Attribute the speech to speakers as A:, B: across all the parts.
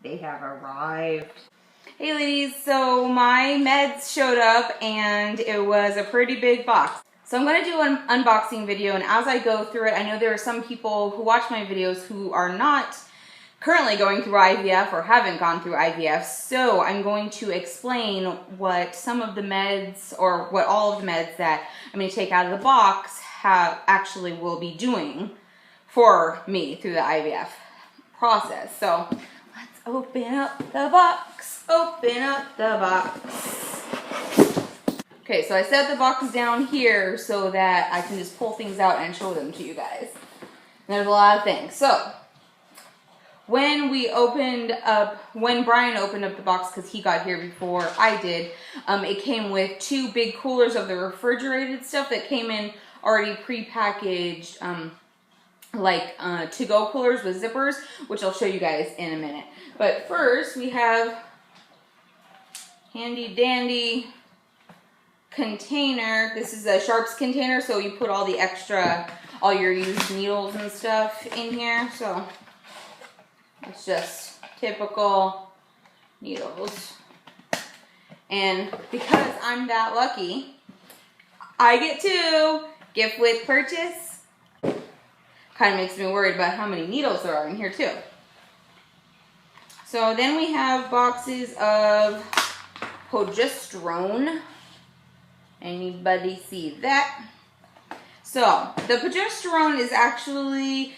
A: They have arrived. Hey ladies, so my meds showed up and it was a pretty big box. So I'm going to do an unboxing video, and as I go through it, I know there are some people who watch my videos who are not currently going through IVF or haven't gone through IVF, so I'm going to explain what some of the meds, or what all of the meds that I'm going to take out of the box actually will be doing for me through the IVF process. So let's open up the box. Open up the box. Okay, so I set the box down here so that I can just pull things out and show them to you guys. And there's a lot of things. So when Brian opened up the box, because he got here before I did, it came with 2 big coolers of the refrigerated stuff that came in already pre-packaged, to-go coolers with zippers, which I'll show you guys in a minute. But first, we have handy dandy container. This is a sharps container, so you put all your used needles and stuff in here. So it's just typical needles. And because I'm that lucky, I get 2 gift with purchase. Kind of makes me worried about how many needles there are in here too. So then we have boxes of progesterone. Anybody see that? So the progesterone is actually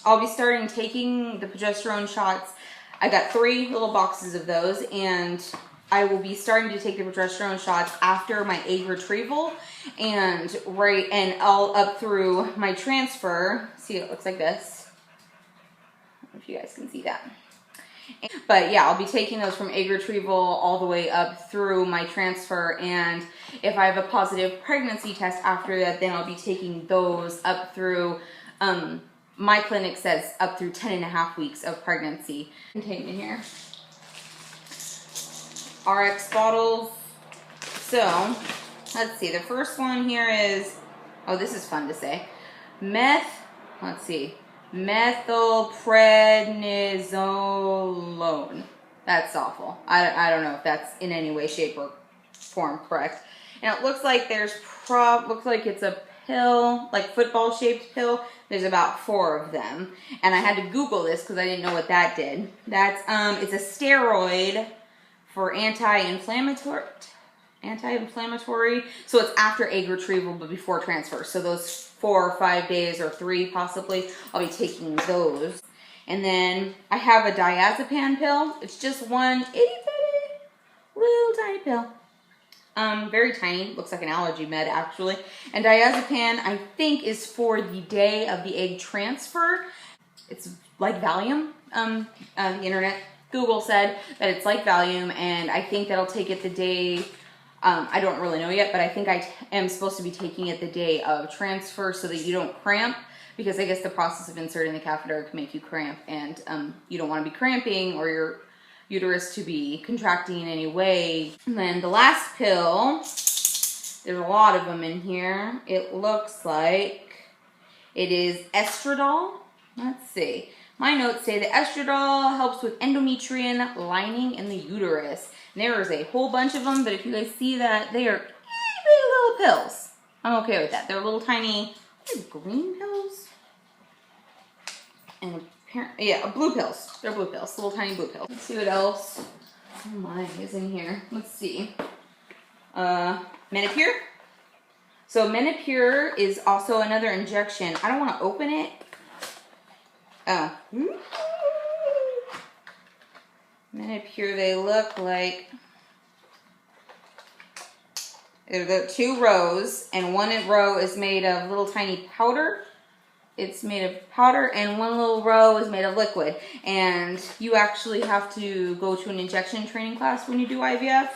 A: I'll be starting taking the progesterone shots. I got 3 little boxes of those, and I will be starting to take the progesterone shots after my egg retrieval and all up through my transfer. See, it looks like this. I don't know if you guys can see that. But yeah, I'll be taking those from egg retrieval all the way up through my transfer, and if I have a positive pregnancy test after that, then I'll be taking those up through, my clinic says up through 10.5 weeks of pregnancy. Contained in here. RX bottles. So, let's see, the first one here is, oh, this is fun to say. Methylprednisolone. That's awful. I don't know if that's in any way, shape, or form correct. And it looks like looks like it's a pill, like football shaped pill. There's about 4 of them. And I had to Google this because I didn't know what that did. That's it's a steroid for anti-inflammatory. So it's after egg retrieval but before transfer. So those 4 or 5 days, or 3 possibly, I'll be taking those. And then I have a diazepam pill. It's just one itty bitty little tiny pill. Very tiny. Looks like an allergy med actually. And diazepam, I think, is for the day of the egg transfer. It's like Valium. The internet, Google said that it's like Valium, and I think that I'll take it the day, I don't really know yet, but I think I am supposed to be taking it the day of transfer so that you don't cramp, because I guess the process of inserting the catheter can make you cramp, and you don't want to be cramping or your uterus to be contracting in any way. And then the last pill, there's a lot of them in here. It looks like it is estradiol. Let's see. My notes say that estradiol helps with endometrium lining in the uterus. And there is a whole bunch of them, but if you guys see that, they are itty little pills. I'm okay with that. They're little tiny, green pills? And yeah, blue pills. They're blue pills, little tiny blue pills. Let's see what else. Oh my, is in here. Let's see. Menopur. So Menopur is also another injection. I don't want to open it. Oh. Menopur, they look like, there are 2 rows, and one row is made of little tiny powder. It's made of powder, and one little row is made of liquid. And you actually have to go to an injection training class when you do IVF,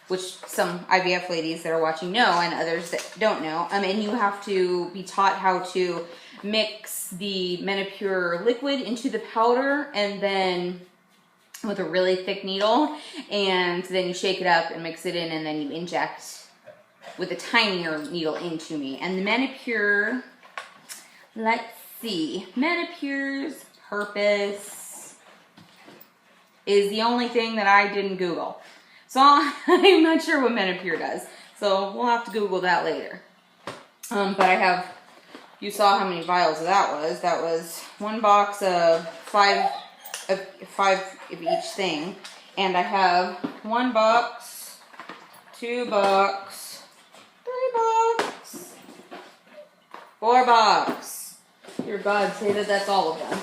A: which some IVF ladies that are watching know, and others that don't know. And you have to be taught how to mix the Menopur liquid into the powder, and then with a really thick needle, and then you shake it up and mix it in, and then you inject with a tinier needle into me. And the Menopur, let's see, Menopur's purpose is the only thing that I didn't Google. So I'm not sure what Menopur does. So we'll have to Google that later. But I have, you saw how many vials that was. That was one box of five of each thing. And I have 1 box, 2 box, 3 box, 4 box. Dear God, say that that's all of them.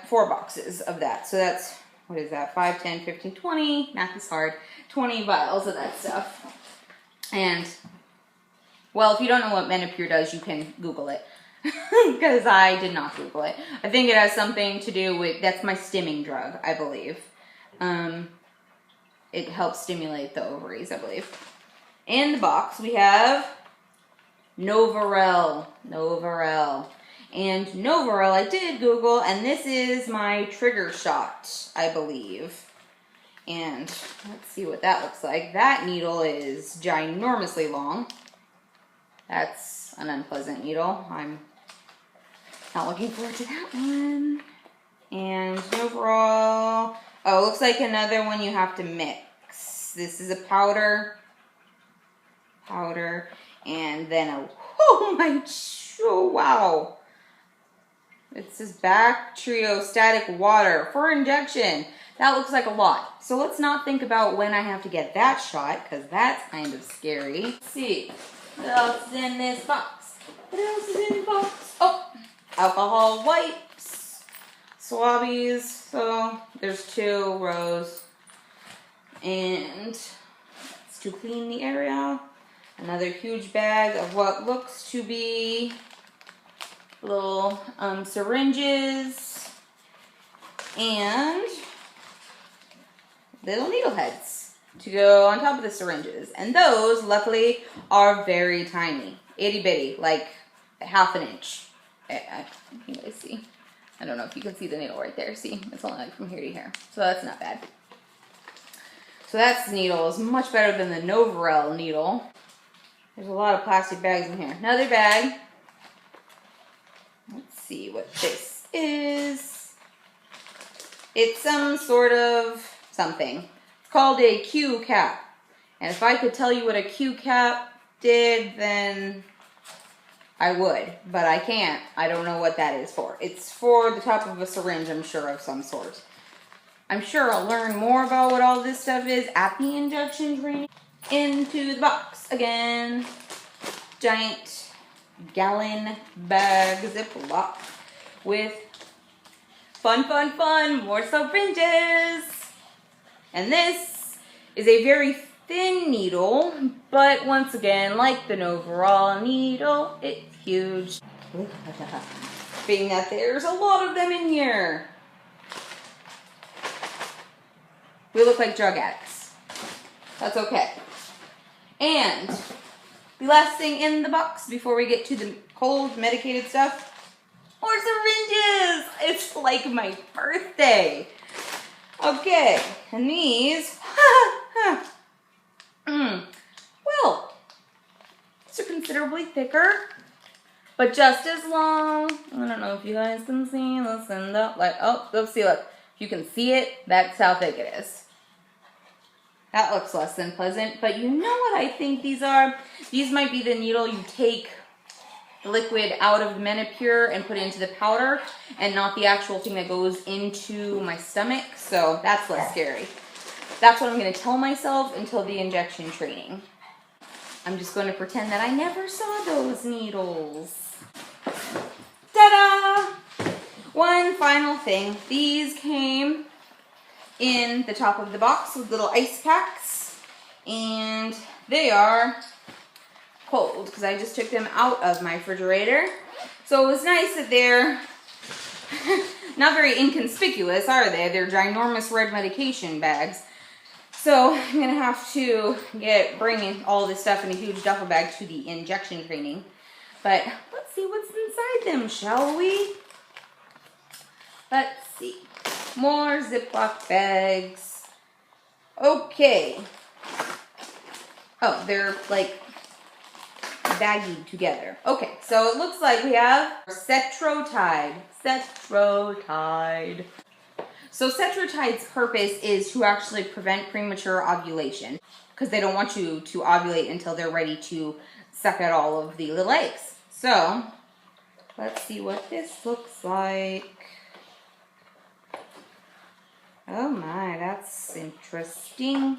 A: 4 boxes of that. So that's, what is that? 5, 10, 15, 20. Math is hard. 20 vials of that stuff. And, well, if you don't know what Menopur does, you can Google it. Because I did not Google it. I think it has something to do with, that's my stimming drug, I believe. It helps stimulate the ovaries, I believe. In the box, we have Novarel. And Novarel, I did Google, and this is my trigger shot, I believe. And let's see what that looks like. That needle is ginormously long. That's an unpleasant needle. I'm not looking forward to that one. And Novarel, oh, it looks like another one you have to mix. This is a powder, and then a, oh wow. It says bacteriostatic water for injection. That looks like a lot. So let's not think about when I have to get that shot, because that's kind of scary. Let's see. What else is in this box? Oh, alcohol wipes. Swabbies. So there's 2 rows. And it's to clean the area. Another huge bag of what looks to be little syringes and little needle heads to go on top of the syringes. And those, luckily, are very tiny. Itty bitty, like ½ an inch. You guys see? I don't know if you can see the needle right there. See? It's only like from here to here. So that's not bad. So that's the needle. It's much better than the Novarel needle. There's a lot of plastic bags in here. Another bag. Let's see what this is. It's some sort of something. It's called a Q cap. And if I could tell you what a Q cap did, then I would. But I can't. I don't know what that is for. It's for the top of a syringe, I'm sure, of some sort. I'm sure I'll learn more about what all this stuff is at the injection training. Into the box again. Giant gallon bag Ziploc with fun, more syringes. And this is a very thin needle, but once again, like the Novarel needle, it's huge. Being that there's a lot of them in here. We look like drug addicts. That's okay. And the last thing in the box before we get to the cold medicated stuff, more syringes. It's like my birthday. Okay, and these, well, these are considerably thicker, but just as long. I don't know if you guys can see. Listen up, like, oh, let's see, look. If you can see it, that's how thick it is. That looks less than pleasant, but you know what I think these are? These might be the needle you take the liquid out of the Menopur and put it into the powder, and not the actual thing that goes into my stomach, so that's less scary. That's what I'm going to tell myself until the injection training. I'm just going to pretend that I never saw those needles. Ta-da! One final thing. These came in the top of the box with little ice packs, and they are cold because I just took them out of my refrigerator. So it was nice that they're not very inconspicuous, are they? They're ginormous red medication bags. So I'm gonna have to bring all this stuff in a huge duffel bag to the injection training. But let's see what's inside them, shall we? Let's see. More Ziploc bags. Okay. Oh, they're like baggied together. Okay, so it looks like we have Cetrotide. So Cetratide's purpose is to actually prevent premature ovulation because they don't want you to ovulate until they're ready to suck out all of the little eggs. So let's see what this looks like. Oh my, that's interesting.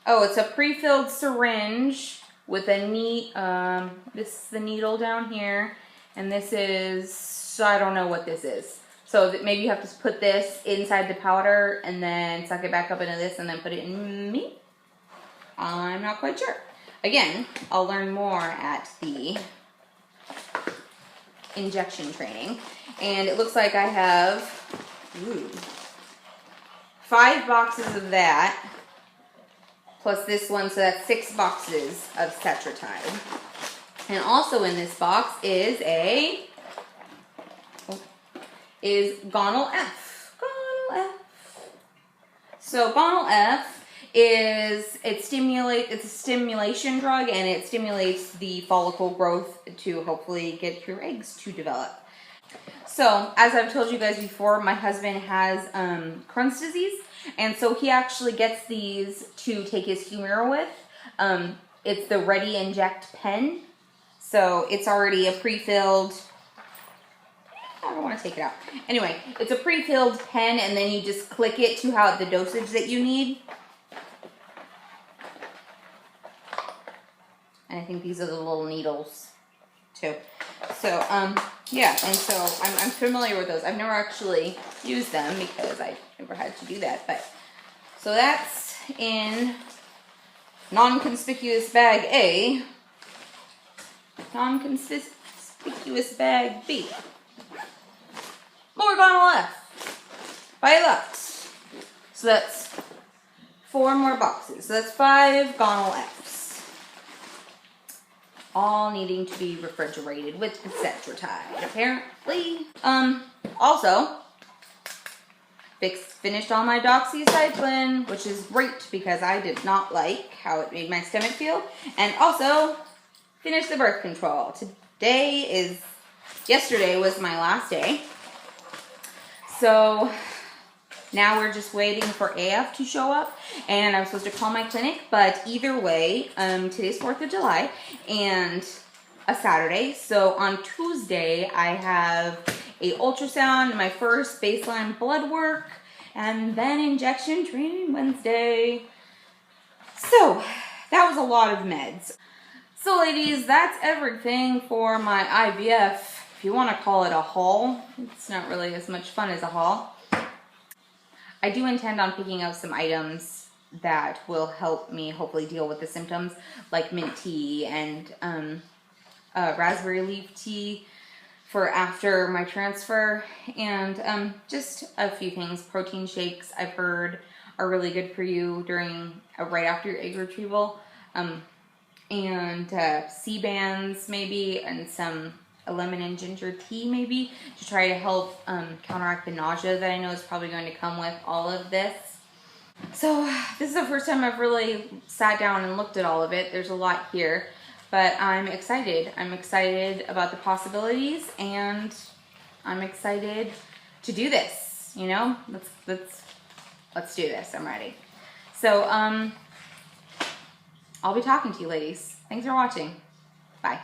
A: Oh, it's a pre-filled syringe with a this is the needle down here, and this is, I don't know what this is. So maybe you have to put this inside the powder and then suck it back up into this and then put it in me. I'm not quite sure. Again, I'll learn more at the injection training. And it looks like I have 5 boxes of that, plus this one, so that's 6 boxes of Cetratide. And also in this box is Gonal F. Gonal F. So Gonal F is, it's a stimulation drug, and it stimulates the follicle growth to hopefully get your eggs to develop. So, as I've told you guys before, my husband has Crohn's disease, and so he actually gets these to take his Humira with. It's the Ready Inject pen, so it's already a pre-filled, I don't want to take it out. Anyway, it's a pre-filled pen, and then you just click it to the dosage that you need. And I think these are the little needles too. So, yeah, and so I'm familiar with those. I've never actually used them because I never had to do that. But so that's in non-conspicuous bag A. Non-conspicuous bag B. More Gonal F by Lux. So that's 4 more boxes. So that's 5 Gonal Fs. All needing to be refrigerated with the Cetratide, apparently. Also, finished all my doxycycline, which is great because I did not like how it made my stomach feel. And also, finished the birth control. Yesterday was my last day. So now we're just waiting for AF to show up, and I'm supposed to call my clinic, but either way, today's 4th of July, and a Saturday, so on Tuesday, I have a ultrasound, my first baseline blood work, and then injection training Wednesday. So, that was a lot of meds. So ladies, that's everything for my IVF, if you want to call it a haul. It's not really as much fun as a haul. I do intend on picking up some items that will help me hopefully deal with the symptoms, like mint tea and raspberry leaf tea for after my transfer, and just a few things. Protein shakes, I've heard, are really good for you right after your egg retrieval, and C-bands maybe, and a lemon and ginger tea maybe, to try to help counteract the nausea that I know is probably going to come with all of this. So this is the first time I've really sat down and looked at all of it. There's a lot here, but I'm excited. I'm excited about the possibilities, and I'm excited to do this. You know, let's do this. I'm ready. So I'll be talking to you ladies. Thanks for watching. Bye.